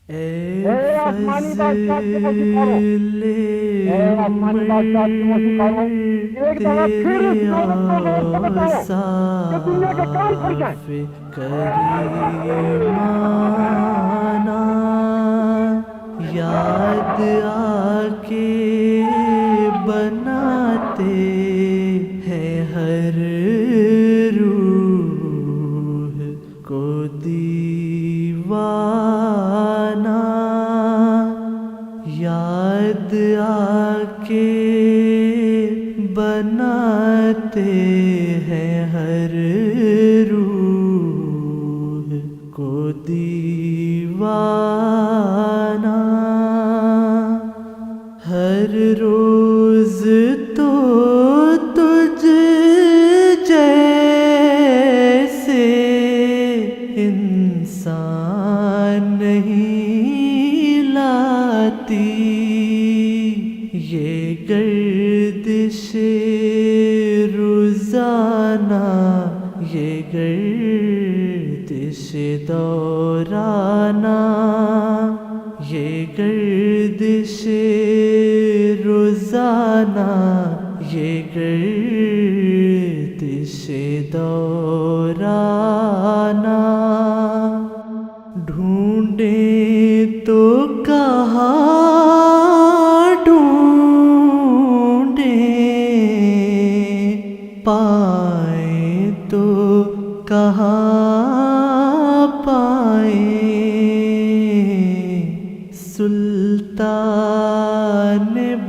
اے آسمانی بادشاہ کی موسیقاروں، اے آسمانی بادشاہ کی موسیقاروں، ایک دفعہ پھر اس نعرت کو غور سے بتاؤ کہ دنیا کے کام پھٹ جائیں۔ کریمانہ یاد آ کے بناتے ہیں ہر روح کو دیوانہ، یاد آ کے بناتے ہیں ہر روح کو دیوانہ، ہر روز تو تجھ جیسے انسان نہیں لاتی، یہ گردش روزانہ، یہ گردش دورانہ، یہ گردش روزانہ، یہ گردش دورانہ، ڈھونڈیں تو کہاں ڈھونڈیں، پائیں تو کہاں پائیں، سلطان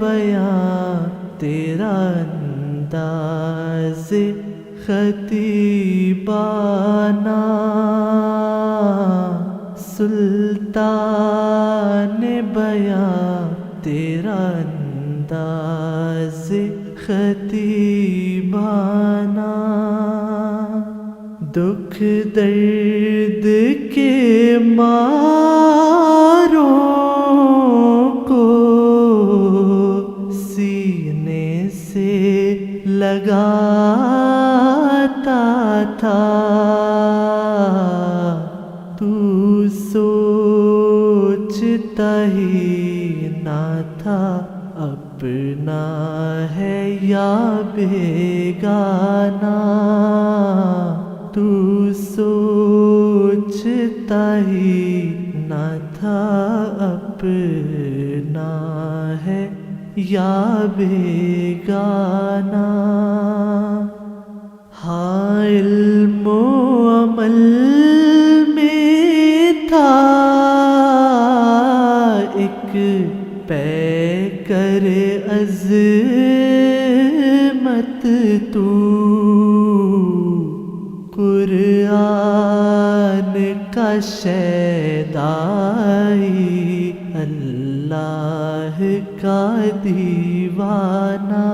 بیاں تیرا انداز خطیبانہ، سلطان بیاں تیرا انداز خطیبانہ، دکھ درد کے ماروں کو سینے سے لگاتا تھا، تو سوچتا ہی نہ تھا اپنا ہے یا بیگانہ، تو سوچتا ہی نہ تھا اپنا ہے یا بیگانہ، ہاں علم و عمل میں تھا ایک پیکر عظمت، تو قرآن کا شیدائی، اللہ کا دیوانہ،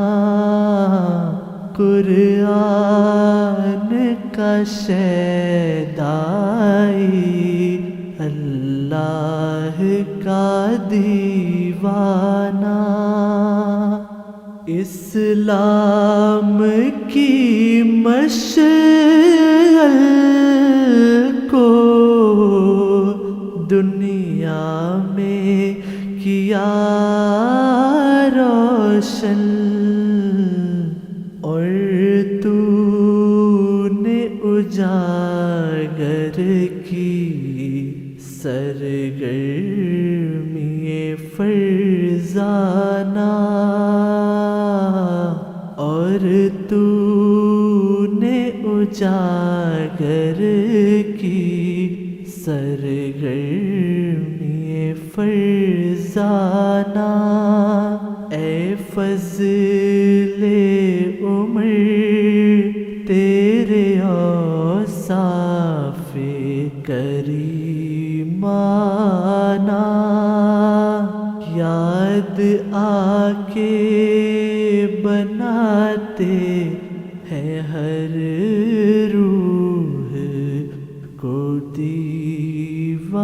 قرآن کا شیدائی، اللہ کا دیوانہ، اسلام کی مشعل کو دنیا میں کیا روشن، اور تو نے اجاگر کی سرگرمی فرزانہ، اور تو نے اجاگر کی سرگرمی فرزانہ، اے فضل عمر تیرے اوصاف کریمانہ، یاد آ کے بناتے ہیں ہر روح کو دیوانہ۔